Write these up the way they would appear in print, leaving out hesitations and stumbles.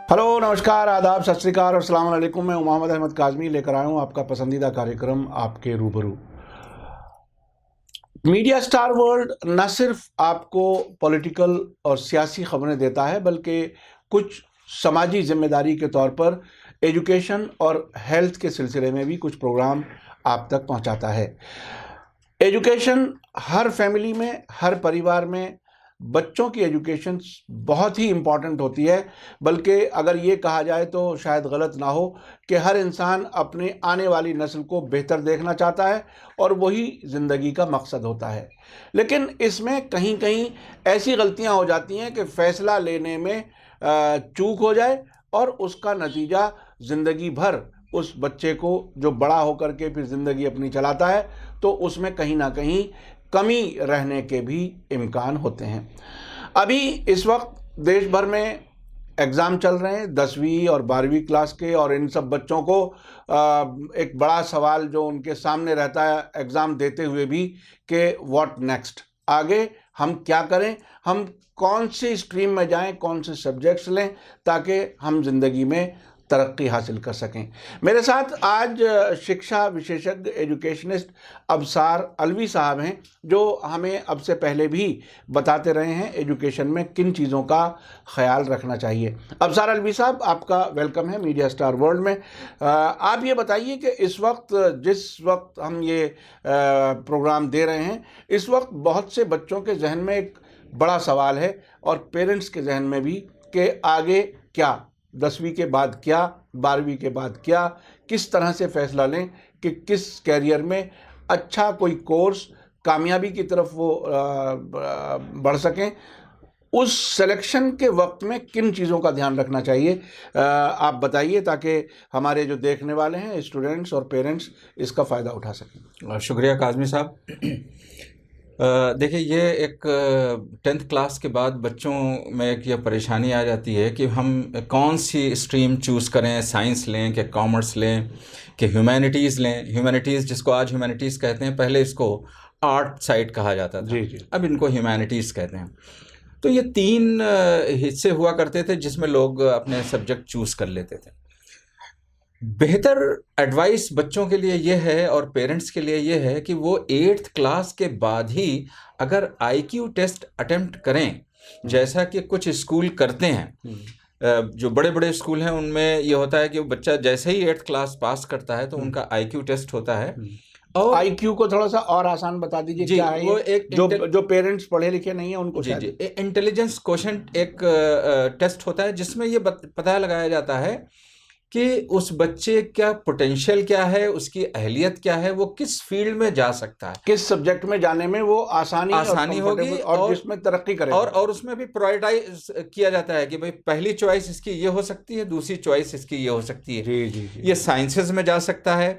Hello, नमस्कार, आदाब, सत श्री अकाल और अस्सलाम वालेकुम। मैं मोहम्मद अहमद काज़मी लेकर आया हूँ आपका पसंदीदा कार्यक्रम आपके रूबरू। मीडिया स्टार वर्ल्ड न सिर्फ आपको पॉलिटिकल और सियासी खबरें देता है, बल्कि कुछ समाजी जिम्मेदारी के तौर पर एजुकेशन और हेल्थ के सिलसिले में भी कुछ प्रोग्राम आप तक पहुँचाता है। एजुकेशन हर फैमिली में, हर परिवार में बच्चों की एजुकेशन बहुत ही इम्पॉर्टेंट होती है। बल्कि अगर ये कहा जाए तो शायद गलत ना हो कि हर इंसान अपने आने वाली नस्ल को बेहतर देखना चाहता है और वही ज़िंदगी का मकसद होता है। लेकिन इसमें कहीं कहीं ऐसी गलतियां हो जाती हैं कि फ़ैसला लेने में चूक हो जाए और उसका नतीजा ज़िंदगी भर उस बच्चे को, जो बड़ा होकर के फिर ज़िंदगी अपनी चलाता है, तो उसमें कहीं ना कहीं कमी रहने के भी इम्कान होते हैं। अभी इस वक्त देश भर में एग्ज़ाम चल रहे हैं 10वीं और 12वीं क्लास के, और इन सब बच्चों को एक बड़ा सवाल जो उनके सामने रहता है एग्ज़ाम देते हुए भी कि व्हाट नेक्स्ट, आगे हम क्या करें, हम कौन सी स्ट्रीम में जाएं, कौन से सब्जेक्ट्स लें ताकि हम ज़िंदगी में तरक्की हासिल कर सकें। मेरे साथ आज शिक्षा विशेषज्ञ एजुकेशनिस्ट अबसार अलवी साहब हैं, जो हमें अब से पहले भी बताते रहे हैं एजुकेशन में किन चीज़ों का ख्याल रखना चाहिए। अबसार अलवी साहब, आपका वेलकम है मीडिया स्टार वर्ल्ड में। आप ये बताइए कि इस वक्त, जिस वक्त हम ये प्रोग्राम दे रहे हैं, इस वक्त बहुत से बच्चों के जहन में एक बड़ा सवाल है और पेरेंट्स के जहन में भी कि आगे क्या, 10वीं के बाद क्या, 12वीं के बाद क्या, किस तरह से फ़ैसला लें कि किस कैरियर में अच्छा कोई कोर्स कामयाबी की तरफ वो बढ़ सकें। उस सिलेक्शन के वक्त में किन चीज़ों का ध्यान रखना चाहिए, आप बताइए ताकि हमारे जो देखने वाले हैं स्टूडेंट्स और पेरेंट्स इसका फ़ायदा उठा सकें। शुक्रिया काज़मी साहब। देखिए, ये एक 10th क्लास के बाद बच्चों में एक ये परेशानी आ जाती है कि हम कौन सी स्ट्रीम चूज़ करें, साइंस लें कि कॉमर्स लें कि ह्यूमैनिटीज़ लें। ह्यूमैनिटीज़ जिसको आज ह्यूमैनिटीज़ कहते हैं, पहले इसको आर्ट साइड कहा जाता था, जी। अब इनको ह्यूमैनिटीज़ कहते हैं। तो ये 3 हिस्से हुआ करते थे जिसमें लोग अपने सब्जेक्ट चूज़ कर लेते थे। बेहतर एडवाइस बच्चों के लिए ये है और पेरेंट्स के लिए ये है कि वो 8th क्लास के बाद ही अगर आईक्यू टेस्ट अटेम्प्ट करें, जैसा कि कुछ स्कूल करते हैं। जो बड़े बड़े स्कूल हैं उनमें ये होता है कि बच्चा जैसे ही 8th क्लास पास करता है तो उनका आईक्यू टेस्ट होता है। और आईक्यू को थोड़ा सा और आसान बता दीजिए, क्या है वो? एक जो पेरेंट्स पढ़े लिखे नहीं है उनको जी इंटेलिजेंस क्वोशेंट एक टेस्ट होता है जिसमें ये पता लगाया जाता है कि उस बच्चे का पोटेंशियल क्या है, उसकी अहलियत क्या है, वो किस फील्ड में जा सकता है, किस सब्जेक्ट में जाने में वो आसानी होगी और जिसमें तरक्की करेगा। और उसमें भी प्रायोरिटाइज किया जाता है कि भाई पहली चॉइस इसकी ये हो सकती है, दूसरी चॉइस इसकी ये हो सकती है। जी। ये साइंसेज में जा सकता है,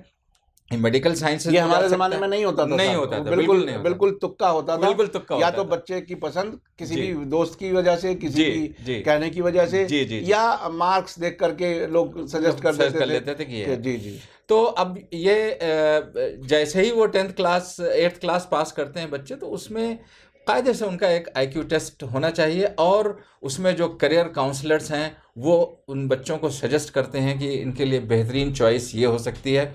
मेडिकल साइंसेज। ये हमारे ज़माने में नहीं होता था। नहीं होता था, बिल्कुल तुक्का होता था। बिल्कुल तुक्का या तो बच्चे की पसंद किसी भी दोस्त की वजह से, किसी की कहने की वजह से, या मार्क्स देख करके लोग सजेस्ट कर देते थे कि जी। तो अब ये जैसे ही वो 10th class 8th class pass करते हैं बच्चे, तो उसमें कायदे से उनका एक आईक्यू टेस्ट होना चाहिए और उसमें जो करियर काउंसलर्स हैं वो उन बच्चों को सजेस्ट करते हैं कि इनके लिए बेहतरीन चॉइस ये हो सकती है,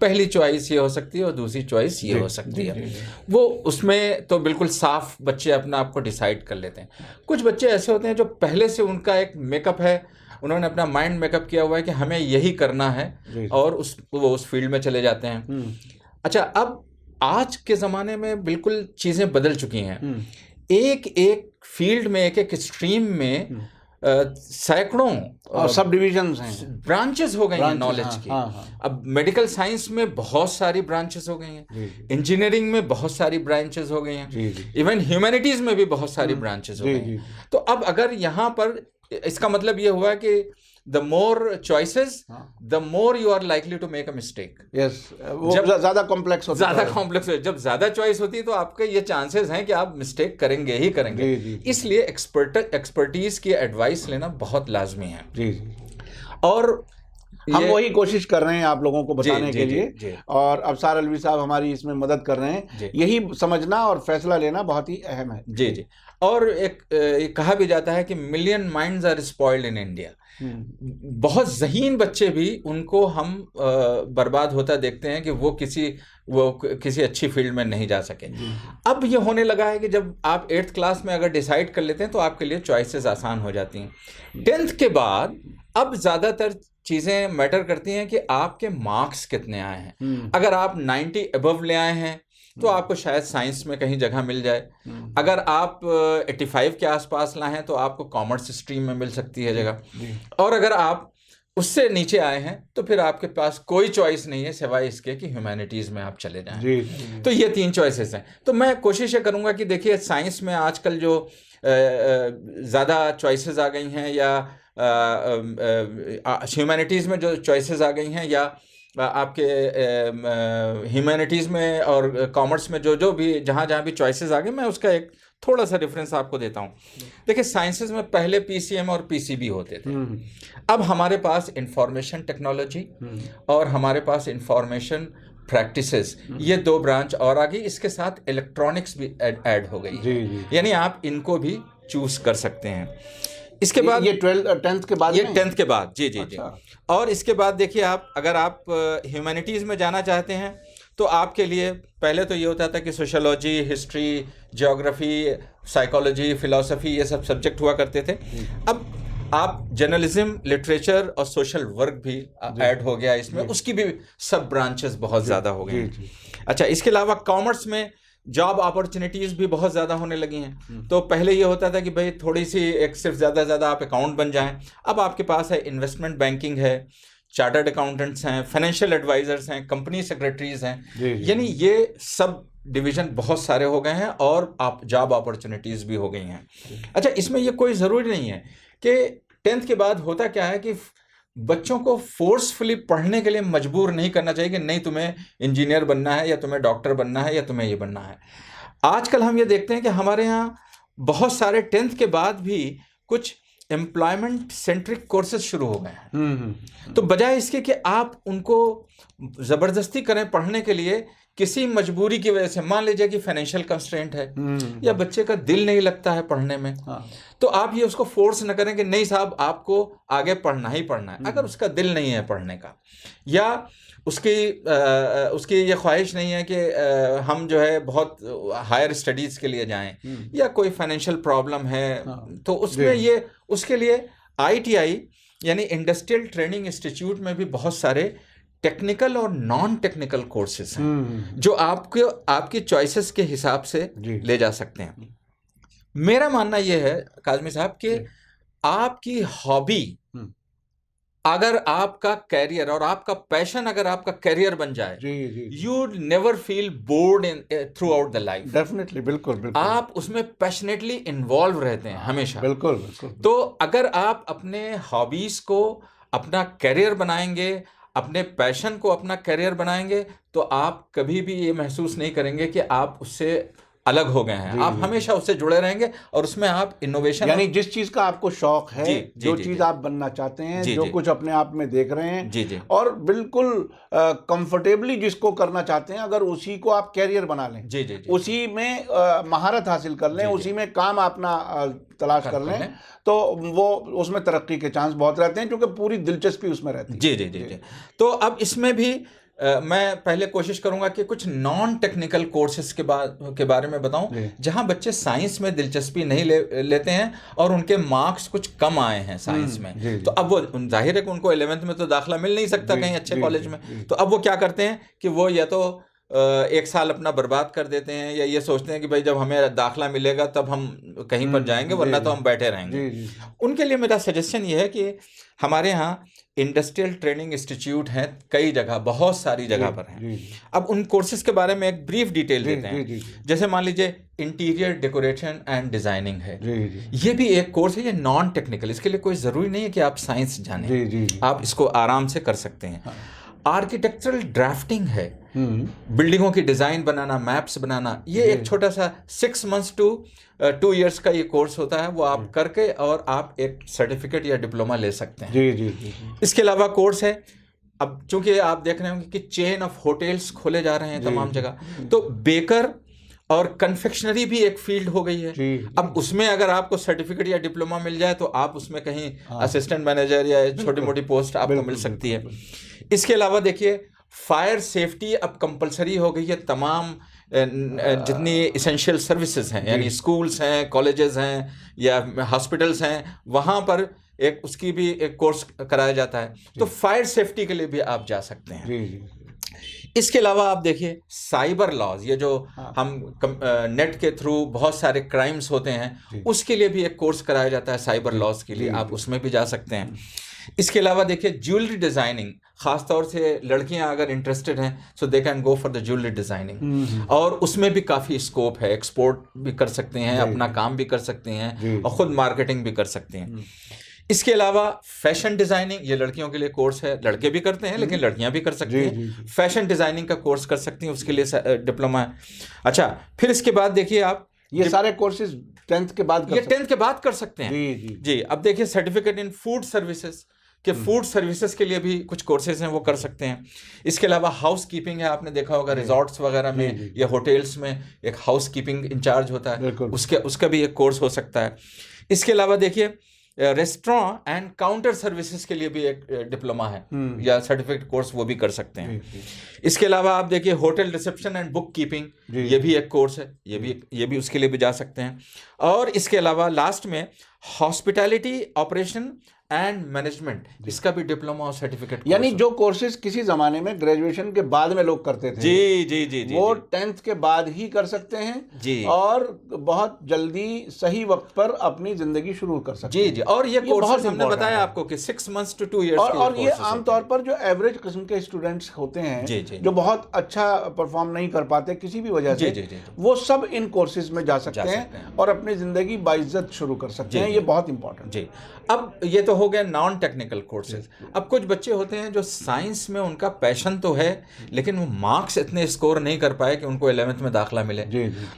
पहली चॉइस ये हो सकती है और दूसरी चॉइस ये हो सकती है। वो उसमें तो बिल्कुल साफ बच्चे अपना आप को डिसाइड कर लेते हैं। कुछ बच्चे ऐसे होते हैं जो पहले से उनका एक मेकअप है, उन्होंने अपना माइंड मेकअप किया हुआ है कि हमें यही करना है और वो उस फील्ड में चले जाते हैं। अच्छा, अब आज के ज़माने में बिल्कुल चीज़ें बदल चुकी हैं। एक फील्ड में, एक स्ट्रीम में सैकड़ों सब डिविजन्स हैं, ब्रांचेस हो गई हैं नॉलेज की। अब मेडिकल साइंस में बहुत सारी ब्रांचेस हो गई हैं, इंजीनियरिंग में बहुत सारी ब्रांचेस हो गई हैं, इवन ह्यूमैनिटीज़ में भी बहुत सारी ब्रांचेस हो गई हैं। तो अब अगर यहाँ पर इसका मतलब ये हुआ कि the more choices, the more you are likely to make a mistake. Yes, वो ज़्यादा कॉम्प्लेक्स होता है। ज़्यादा कॉम्प्लेक्स है। जब ज़्यादा चॉइस होती है तो आपके ये चांसेस हैं कि आप मिस्टेक करेंगे ही करेंगे। इसलिए एक्सपर्टीज़ की एडवाइस लेना बहुत लाजमी है। जी। और हम वही कोशिश कर रहे हैं आप लोगों को बताने जी, के जी, लिए जी। और अबसार अलवी साहब हमारी इसमें मदद कर रहे हैं। यही समझना और फैसला लेना बहुत ही अहम है। जी जी। और एक कहा भी जाता है कि million minds are spoiled in India. बहुत ज़हीन बच्चे भी उनको हम बर्बाद होता देखते हैं कि वो किसी अच्छी फील्ड में नहीं जा सके। अब ये होने लगा है कि जब आप 8th क्लास में अगर डिसाइड कर लेते हैं तो आपके लिए चॉइसेस आसान हो जाती हैं। 10th के बाद अब ज़्यादातर चीज़ें मैटर करती हैं कि आपके मार्क्स कितने आए हैं। अगर आप 90 अबव ले आए हैं तो आपको शायद साइंस में कहीं जगह मिल जाए। अगर आप 85 के आसपास लाए हैं तो आपको कॉमर्स स्ट्रीम में मिल सकती है जगह। और अगर आप उससे नीचे आए हैं तो फिर आपके पास कोई चॉइस नहीं है सिवाय इसके कि ह्यूमैनिटीज़ में आप चले जाएं। तो ये 3 चॉइसेस हैं। तो मैं कोशिश ये करूँगा कि देखिए साइंस में आजकल जो ज़्यादा चॉइसेस आ गई हैं या ह्यूमैनिटीज़ में जो चॉइसेस आ गई हैं या आपके ह्यूमैनिटीज़ में और कॉमर्स में जो भी जहाँ भी चॉइसेस आ गए, मैं उसका एक थोड़ा सा रेफरेंस आपको देता हूँ। देखिए साइंसेस में पहले पीसीएम और पीसीबी होते थे। अब हमारे पास इंफॉर्मेशन टेक्नोलॉजी और हमारे पास इंफॉर्मेशन प्रैक्टिसेस, ये 2 ब्रांच और आ गई। इसके साथ इलेक्ट्रॉनिक्स भी ऐड हो गई, यानी आप इनको भी चूज कर सकते हैं। इसके बाद ये 10th के बाद, ये 10th के बाद, जी जी जी। और इसके बाद देखिए आप अगर आप ह्यूमैनिटीज़ में जाना चाहते हैं तो आपके लिए पहले तो ये होता था कि sociology, history, geography, psychology, philosophy, ये सब सब्जेक्ट हुआ करते थे। अब आप जर्नलिज्म, लिटरेचर और सोशल वर्क भी ऐड हो गया इसमें, उसकी भी सब ब्रांचेस बहुत ज़्यादा हो गए हैं। अच्छा, इसके अलावा कॉमर्स में जॉब अपॉर्चुनिटीज़ भी बहुत ज़्यादा होने लगी हैं। तो पहले ये होता था कि भाई थोड़ी सी एक सिर्फ ज़्यादा से ज़्यादा आप अकाउंट बन जाएं। अब आपके पास है इन्वेस्टमेंट बैंकिंग है, चार्टर्ड अकाउंटेंट्स हैं, फाइनेंशियल एडवाइजर्स हैं, कंपनी सेक्रेटरीज हैं, यानी ये सब डिवीज़न बहुत सारे हो गए हैं और आप जॉब अपॉर्चुनिटीज़ भी हो गई हैं। अच्छा, इसमें ये कोई ज़रूरी नहीं है कि 10th के बाद होता क्या है कि बच्चों को फोर्सफुली पढ़ने के लिए मजबूर नहीं करना चाहिए कि नहीं तुम्हें इंजीनियर बनना है या तुम्हें डॉक्टर बनना है या तुम्हें ये बनना है। आजकल हम ये देखते हैं कि हमारे यहाँ बहुत सारे 10th के बाद भी कुछ एम्प्लॉयमेंट सेंट्रिक कोर्सेज शुरू हो गए हैं। तो बजाय इसके कि आप उनको ज़बरदस्ती करें पढ़ने के लिए किसी मजबूरी की वजह से, मान लीजिए कि फाइनेंशियल कंस्ट्रेंट है या बच्चे का दिल नहीं लगता है पढ़ने में, तो आप ये उसको फोर्स न करें कि नहीं साहब आपको आगे पढ़ना ही पढ़ना है। अगर उसका दिल नहीं है पढ़ने का या उसकी ये ख्वाहिश नहीं है कि हम जो है बहुत हायर स्टडीज़ के लिए जाएं या कोई फाइनेंशियल प्रॉब्लम है, तो उसमें ये उसके लिए ITI यानी इंडस्ट्रियल ट्रेनिंग इंस्टीट्यूट में भी बहुत सारे टेक्निकल और नॉन टेक्निकल कोर्सेज हैं जो आपको आपकी चॉइसेस के हिसाब से ले जा सकते हैं। मेरा मानना यह है काज़मी साहब कि आपकी हॉबी अगर आपका कैरियर और आपका पैशन अगर आपका कैरियर बन जाए, you never feel bored in through out the life. Definitely, बिल्कुल। आप उसमें पैशनेटली इन्वॉल्व रहते हैं हमेशा। बिल्कुल। तो अगर आप अपने हॉबीज को अपना कैरियर बनाएंगे, अपने पैशन को अपना कैरियर बनाएंगे, तो आप कभी भी ये महसूस नहीं करेंगे कि आप उससे अलग हो गए हैं। आप हमेशा उससे जुड़े रहेंगे और उसमें आप इनोवेशन, यानी जिस चीज का आपको शौक है, जो चीज आप बनना चाहते हैं, जो कुछ अपने आप में देख रहे हैं और बिल्कुल कंफर्टेबली जिसको करना चाहते हैं, अगर उसी को आप कैरियर बना लें, उसी में महारत हासिल कर लें, उसी में काम अपना तलाश कर लें, तो वो उसमें तरक्की के चांस बहुत रहते हैं क्योंकि पूरी दिलचस्पी उसमें रहती है। जी। तो अब इसमें भी मैं पहले कोशिश करूंगा कि कुछ नॉन टेक्निकल कोर्सेज के बारे में बताऊं, जहां बच्चे साइंस में दिलचस्पी नहीं लेते हैं और उनके मार्क्स कुछ कम आए हैं साइंस में। तो अब वो जाहिर है कि उनको 11th में तो दाखिला मिल नहीं सकता कहीं अच्छे कॉलेज में, तो अब वो क्या करते हैं कि वो या तो 1 साल अपना बर्बाद कर देते हैं या ये सोचते हैं कि भाई जब हमें दाखिला मिलेगा तब हम कहीं पर जाएंगे, वरना तो हम बैठे रहेंगे। उनके लिए मेरा सजेशन ये है कि हमारे यहाँ इंडस्ट्रियल ट्रेनिंग इंस्टीट्यूट हैं, कई जगह, बहुत सारी जगह पर हैं। अब उन कोर्सेज के बारे में एक ब्रीफ डिटेल देते हैं। जैसे मान लीजिए इंटीरियर डेकोरेशन एंड डिजाइनिंग है, ये भी एक कोर्स है, ये नॉन टेक्निकल, इसके लिए कोई ज़रूरी नहीं है कि आप साइंस जानें, आप इसको आराम से कर सकते हैं। आर्किटेक्चरल ड्राफ्टिंग है, बिल्डिंगों की डिज़ाइन बनाना, मैप्स बनाना, ये एक छोटा सा 6 months to 2 years का ये कोर्स होता है, वो आप करके और आप एक सर्टिफिकेट या डिप्लोमा ले सकते हैं। जी। इसके अलावा कोर्स है, अब चूंकि आप देख रहे होंगे कि चेन ऑफ होटल्स खोले जा रहे हैं तमाम जगह, तो बेकर और कन्फेक्शनरी भी एक फील्ड हो गई है। अब उसमें अगर आपको सर्टिफिकेट या डिप्लोमा मिल जाए तो आप उसमें कहीं असिस्टेंट मैनेजर या छोटी मोटी पोस्ट आपको मिल सकती है। इसके अलावा देखिए फायर सेफ्टी अब कंपलसरी हो गई है, तमाम जितनी इसेंशियल सर्विसेज हैं, यानी स्कूल्स हैं, कॉलेजेस हैं या हॉस्पिटल्स हैं, वहाँ पर एक उसकी भी एक कोर्स कराया जाता है, तो फायर सेफ्टी के लिए भी आप जा सकते हैं। इसके अलावा आप देखिए साइबर लॉज, ये जो हम नेट के थ्रू बहुत सारे क्राइम्स होते हैं, उसके लिए भी एक कोर्स कराया जाता है साइबर लॉज के लिए, आप उसमें भी जा सकते हैं। इसके अलावा देखिए ज्वेलरी डिज़ाइनिंग, ख़ासतौर से लड़कियां अगर इंटरेस्टेड हैं so they can go for the jewellery designing, और उसमें भी काफ़ी स्कोप है, एक्सपोर्ट भी कर सकते हैं, अपना काम भी कर सकते हैं और ख़ुद मार्केटिंग भी कर सकते हैं। इसके अलावा फैशन डिज़ाइनिंग, ये लड़कियों के लिए कोर्स है, लड़के भी करते हैं लेकिन लड़कियां भी कर सकती हैं। फैशन डिज़ाइनिंग का कोर्स कर सकती हैं, उसके लिए डिप्लोमा है। अच्छा, फिर इसके बाद देखिए आप ये सारे कोर्सेज 10th के बाद ये 10th के बाद कर सकते हैं। जी। अब देखिए सर्टिफिकेट इन फूड सर्विसेज के फूड सर्विसेज के लिए भी कुछ कोर्सेज हैं, वो कर सकते हैं। इसके अलावा हाउस कीपिंग है, आपने देखा होगा रिजॉर्ट्स वगैरह में या होटल्स में एक हाउस कीपिंग इंचार्ज होता है, उसका भी एक कोर्स हो सकता है। इसके अलावा देखिए रेस्टोरेंट एंड काउंटर सर्विसेज के लिए भी एक डिप्लोमा है या सर्टिफिकेट कोर्स, वो भी कर सकते हैं। इसके अलावा आप देखिए hotel reception and book keeping, ये भी एक कोर्स है, ये भी उसके लिए भी जा सकते हैं। और इसके अलावा लास्ट में हॉस्पिटैलिटी ऑपरेशन एंड मैनेजमेंट, इसका भी डिप्लोमा और सर्टिफिकेट, यानी जो कोर्सेज किसी जमाने में ग्रेजुएशन के बाद में लोग करते थे, जी, वो 10th के बाद ही कर सकते हैं जी, और बहुत जल्दी सही वक्त पर अपनी जिंदगी शुरू कर सकते हैं। जी। और ये कोर्सेज हमने बताया आपको कि 6 months to 2 years और ये आमतौर पर जो एवरेज किस्म के स्टूडेंट्स होते हैं, जो बहुत अच्छा परफॉर्म नहीं कर पाते किसी भी वजह से, वो सब इन कोर्सेज में जा सकते हैं और अपनी जिंदगी बाइज्जत शुरू कर सकते हैं। ये बहुत इंपॉर्टेंट जी। अब ये तो हो गया नॉन टेक्निकल कोर्सेज। अब कुछ बच्चे होते हैं जो साइंस में उनका पैशन तो है लेकिन वो मार्क्स इतने स्कोर नहीं कर पाए कि उनको 11th में दाखिला मिले,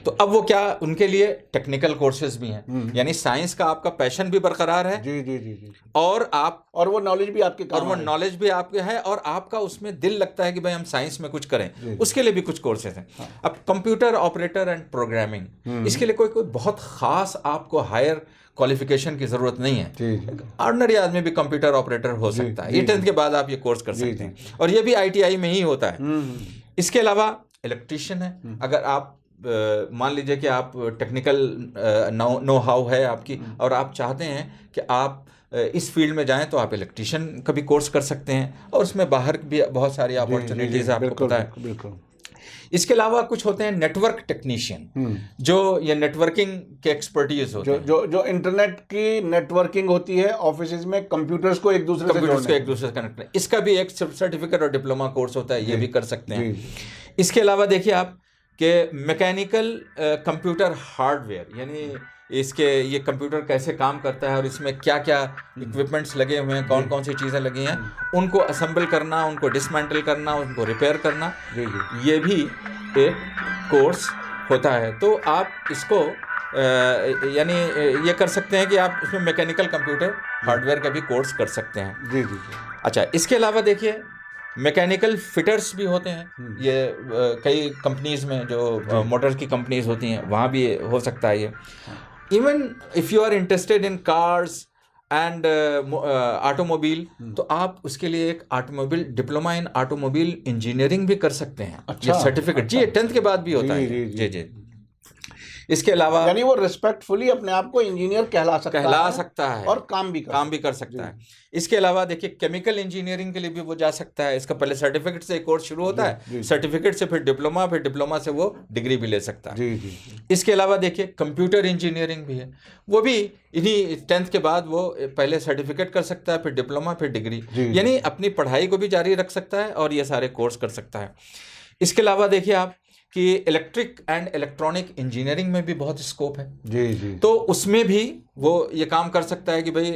तो अब वो क्या, उनके लिए टेक्निकल कोर्सेज भी हैं, यानी साइंस का आपका पैशन भी बरकरार है और वो नॉलेज भी आपके है और आपका उसमें दिल लगता है कि भाई हम साइंस में कुछ करें, उसके लिए भी कुछ कोर्सेज हैं। अब कंप्यूटर ऑपरेटर एंड प्रोग्रामिंग, इसके लिए कोई बहुत खास आपको हायर क्वालिफिकेशन की जरूरत नहीं है, ऑर्डिनरी आदमी भी कंप्यूटर ऑपरेटर हो सकता है। ये 10th के बाद आप ये कोर्स कर सकते हैं और ये भी ITI में ही होता है। इसके अलावा इलेक्ट्रीशियन है, अगर आप मान लीजिए कि आप टेक्निकल नो हाउ है आपकी और आप चाहते हैं कि आप इस फील्ड में जाएं, तो आप इलेक्ट्रीशियन का भी कोर्स कर सकते हैं और उसमें बाहर भी बहुत सारी अपॉर्चुनिटीज आपको पता है। इसके अलावा कुछ होते हैं नेटवर्क टेक्नीशियन, जो ये नेटवर्किंग के एक्सपर्टीज होते हैं, जो इंटरनेट की नेटवर्किंग होती है ऑफिसेज में, कंप्यूटर्स को एक दूसरे से कनेक्ट करें, इसका भी एक सर्टिफिकेट और डिप्लोमा कोर्स होता है, ये भी कर सकते हैं। इसके अलावा देखिए आप कि मैकेनिकल कंप्यूटर हार्डवेयर, यानी इसके ये कंप्यूटर कैसे काम करता है और इसमें क्या क्या इक्विपमेंट्स लगे हुए हैं, कौन कौन सी चीज़ें लगी हैं, उनको असेंबल करना, उनको डिसमेंटल करना, उनको रिपेयर करना, ये भी एक कोर्स होता है। तो आप इसको यानी ये कर सकते हैं कि आप इसमें मैकेनिकल कंप्यूटर हार्डवेयर का भी कोर्स कर सकते हैं। अच्छा, इसके अलावा देखिए मैकेनिकल फिटर्स भी होते हैं, ये कई कंपनीज में जो मोटर्स की कंपनीज होती हैं वहाँ भी हो सकता है ये। Even if you are interested in cars and automobile, तो आप उसके लिए एक automobile diploma in automobile engineering भी कर सकते हैं। ये सर्टिफिकेट जी 10th के बाद भी होता है। जी। इसके अलावा यानी वो रिस्पेक्टफुली अपने आप को इंजीनियर कहला सकता है और काम भी कर सकता है। इसके अलावा देखिए केमिकल इंजीनियरिंग के लिए भी वो जा सकता है। इसका पहले सर्टिफिकेट से एक कोर्स शुरू होता है, सर्टिफिकेट से फिर डिप्लोमा से वो डिग्री भी ले सकता है। इसके अलावा देखिए कंप्यूटर इंजीनियरिंग भी है, वो भी इन्हीं 10th के बाद वो पहले सर्टिफिकेट कर सकता है, फिर डिप्लोमा, फिर डिग्री, यानी अपनी पढ़ाई को भी जारी रख सकता है और ये सारे कोर्स कर सकता है। इसके अलावा देखिए आप कि इलेक्ट्रिक एंड इलेक्ट्रॉनिक इंजीनियरिंग में भी बहुत स्कोप है। तो उसमें भी वो ये काम कर सकता है कि भाई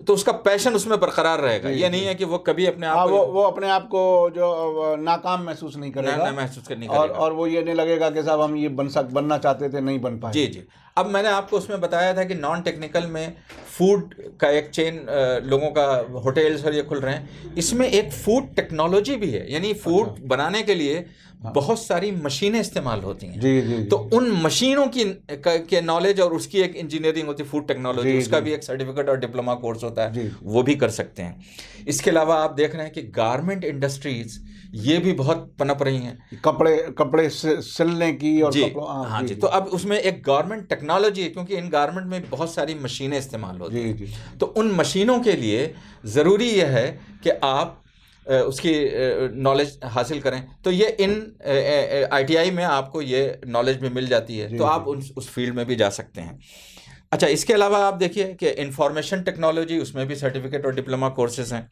तो उसका पैशन उसमें बरकरार रहेगा। ये नहीं है कि वो कभी अपने आप को वो अपने आप को जो नाकाम महसूस नहीं करेगा, महसूस करने और वो ये नहीं लगेगा कि साहब हम ये बनना चाहते थे, नहीं बन पाए। जी जी। अब मैंने आपको उसमें बताया था कि नॉन टेक्निकल में फूड का एक चेन लोगों का होटल्स और ये खुल रहे हैं, इसमें एक फूड टेक्नोलॉजी भी है, यानी फूड बनाने के लिए बहुत सारी मशीनें इस्तेमाल होती हैं। जी जी। तो उन मशीनों की के नॉलेज और उसकी एक इंजीनियरिंग होती है, फूड टेक्नोलॉजी, उसका भी एक सर्टिफिकेट और डिप्लोमा कोर्स होता है, वो भी कर सकते हैं। इसके अलावा आप देख रहे हैं कि गारमेंट इंडस्ट्रीज ये भी बहुत पनप रही हैं, कपड़े सिलने की और जी हाँ जी। तो अब उसमें एक गारमेंट टेक्नोलॉजी है, क्योंकि इन गारमेंट में बहुत सारी मशीनें इस्तेमाल होती हैं। तो उन मशीनों के लिए ज़रूरी यह है कि आप उसकी नॉलेज हासिल करें। तो ये इन ITI में आपको ये नॉलेज भी मिल जाती है, तो आप उस फील्ड में भी जा सकते हैं। अच्छा, इसके अलावा आप देखिए कि इंफॉर्मेशन टेक्नोलॉजी, उसमें भी सर्टिफिकेट और डिप्लोमा कोर्सेज हैं।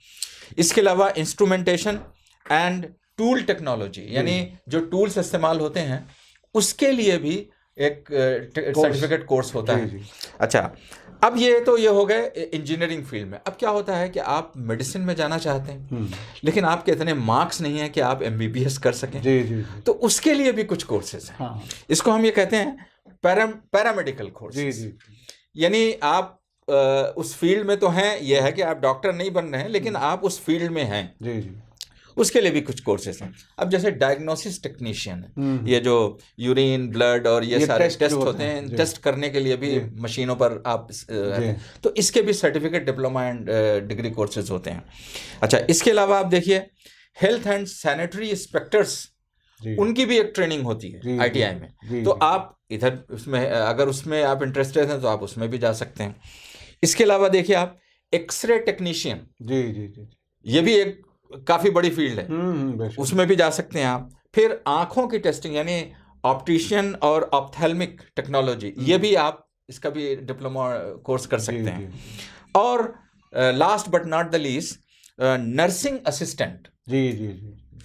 इसके अलावा इंस्ट्रूमेंटेशन एंड टूल टेक्नोलॉजी, यानी जो टूल्स इस्तेमाल होते हैं उसके लिए भी एक सर्टिफिकेट कोर्स होता है। अच्छा, अब ये हो गए इंजीनियरिंग फील्ड में। अब क्या होता है कि आप मेडिसिन में जाना चाहते हैं, लेकिन आपके इतने मार्क्स नहीं है कि आप MBBS कर सकें। जी। तो उसके लिए भी कुछ कोर्सेज हैं। हाँ। इसको हम ये कहते हैं पैरामेडिकल कोर्स। जी। यानी आप उस फील्ड में तो हैं, यह है कि आप डॉक्टर नहीं बन रहे हैं, लेकिन आप उस फील्ड में हैं। जी। उसके लिए भी कुछ कोर्सेज हैं। अब जैसे डायग्नोसिस टेक्नीशियन है, ये जो यूरिन, ब्लड और ये सारे टेस्ट होते हैं, टेस्ट करने के लिए भी मशीनों पर आप तो इसके भी certificate, diploma and degree courses होते हैं। अच्छा, इसके अलावा आप देखिए हेल्थ एंड सैनिटरी इंस्पेक्टर्स, उनकी भी एक ट्रेनिंग होती है ITI में। तो आप इधर उसमें अगर उसमें आप इंटरेस्टेड हैं तो आप उसमें भी जा सकते हैं। इसके अलावा देखिए आप एक्सरे टेक्नीशियन, जी, ये भी एक काफ़ी बड़ी फील्ड है, उसमें भी जा सकते हैं आप। फिर आँखों की टेस्टिंग, यानी ऑप्टिशियन और ऑप्थेल्मिक टेक्नोलॉजी, ये भी आप इसका भी डिप्लोमा कोर्स कर सकते हैं। और last but not the least, nursing assistant, जी,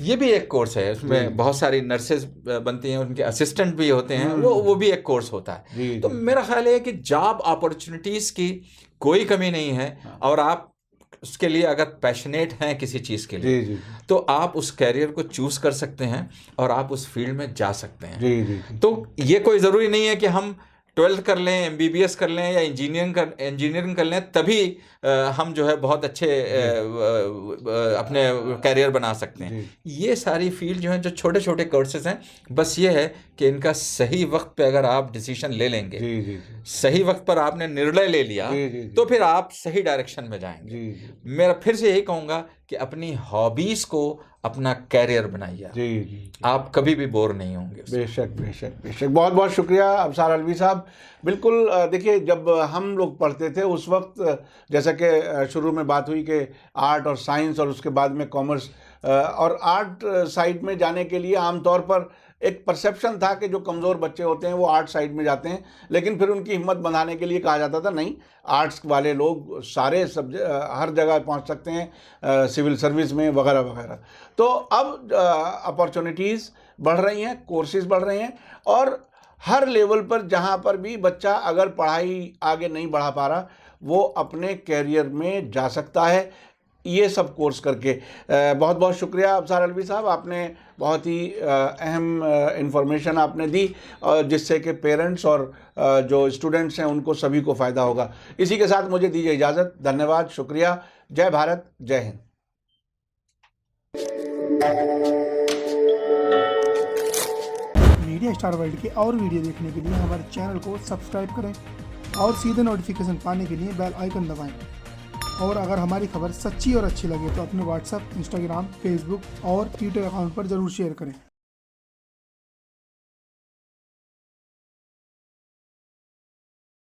ये भी एक कोर्स है। उसमें बहुत सारी नर्सेज बनती हैं, उनके असिस्टेंट भी होते हैं, वो भी एक कोर्स होता है। तो मेरा ख्याल है कि जॉब अपॉर्चुनिटीज़ की कोई कमी नहीं है, और आप उसके लिए अगर पैशनेट हैं किसी चीज़ के लिए, तो आप उस कैरियर को चूज़ कर सकते हैं और आप उस फील्ड में जा सकते हैं। तो ये कोई ज़रूरी नहीं है कि हम 12th कर लें, MBBS कर लें या इंजीनियरिंग कर लें तभी हम जो है बहुत अच्छे अपने कैरियर बना सकते हैं। ये सारी फील्ड जो हैं, जो छोटे छोटे कोर्सेज हैं, बस ये है कि इनका सही वक्त पे अगर आप डिसीजन ले लेंगे, सही वक्त पर आपने निर्णय ले लिया, तो फिर आप सही डायरेक्शन में जाएंगे। मैं फिर से यही कहूँगा कि अपनी हॉबीज़ को अपना कैरियर बनाइए, आप कभी भी बोर नहीं होंगे। बेशक। बहुत बहुत शुक्रिया अबसार अलवी साहब। बिल्कुल, देखिए, जब हम लोग पढ़ते थे उस वक्त, जैसा कि शुरू में बात हुई कि आर्ट और साइंस और उसके बाद में कॉमर्स, और आर्ट साइड में जाने के लिए आमतौर पर एक परसेप्शन था कि जो कमज़ोर बच्चे होते हैं वो आर्ट साइड में जाते हैं, लेकिन फिर उनकी हिम्मत बनाने के लिए कहा जाता था नहीं, आर्ट्स वाले लोग सारे हर जगह पहुंच सकते हैं, सिविल सर्विस में वगैरह वगैरह। तो अब अपॉर्चुनिटीज़ बढ़ रही हैं, कोर्सेज बढ़ रहे हैं, और हर लेवल पर जहां पर भी बच्चा अगर पढ़ाई आगे नहीं बढ़ा पा रहा, वो अपने कैरियर में जा सकता है ये सब कोर्स करके। बहुत बहुत शुक्रिया अबसार अलवी साहब, आपने बहुत ही अहम इंफॉर्मेशन आपने दी, जिससे कि पेरेंट्स और जो स्टूडेंट्स हैं उनको सभी को फ़ायदा होगा। इसी के साथ मुझे दीजिए इजाज़त। धन्यवाद, शुक्रिया। जय भारत, जय हिंद। मीडिया स्टार वर्ल्ड के और वीडियो देखने के लिए हमारे चैनल को सब्सक्राइब करें और सीधे नोटिफिकेशन पाने के लिए बेल आइकन दबाएं। और अगर हमारी खबर सच्ची और अच्छी लगे तो अपने व्हाट्सएप, इंस्टाग्राम, फेसबुक और ट्विटर अकाउंट पर ज़रूर शेयर करें।